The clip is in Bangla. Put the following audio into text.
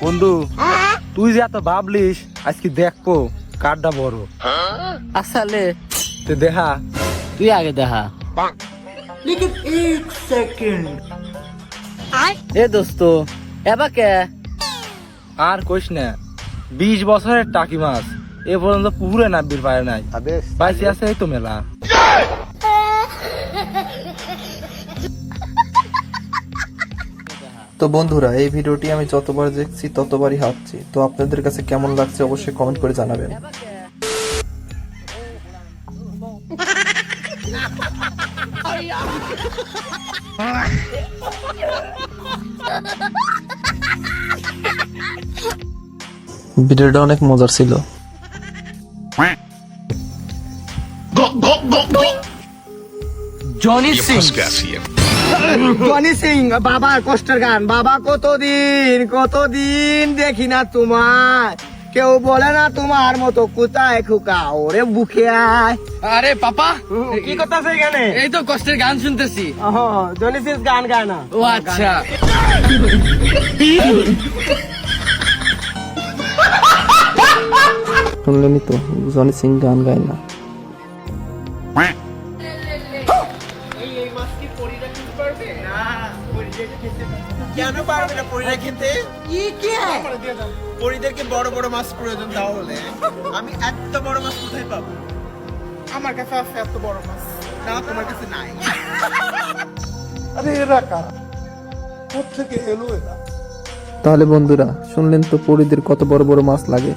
বন্ধু তুই যে এত ভাবলিস আজকে দেখবো কারটা বড় আসলে তুই দেখা তুই আগে দেখা এ দোস্ত এবার কে আর কইস না 20 বছরের টাকি মাছ এ পর্যন্ত পুকুরে নাবির পারে নাই বাইসে আছে এই তো মেলা। তো বন্ধুরা এই ভিডিওটি আমি যতবার দেখছি ততবারই হাসছি। তো আপনাদের কাছে কেমন লাগছে অবশ্যই কমেন্ট করে জানাবেন। ভিডিওটা অনেক মজার ছিল। জনি সিং জনি সিং বাবার কষ্টের গান। বাবা কতদিন দেখি না তোমার, কেউ বলে না তোমার মতো কোথায় খোকা ওরে বুকে আয়। আরে পাপা কি করতেছে এখানে? এই তো কষ্টের গান শুনতেছি। জনি সিং গান গায় না? ও আচ্ছা শুনলেনই তো, জনি সিং গান গায় না। কেন পারবে না পরিরা খেতে? পরিদেরকে বড় বড় মাছ প্রয়োজন, তাহলে আমি এত বড় মাছ কোথায় পাবো? আমার কাছে আছে এত বড় মাছ, না তোমার কাছে নাই। তাহলে বন্ধুরা শুনলেন তো পরীদের কত বড় বড় মাছ লাগে।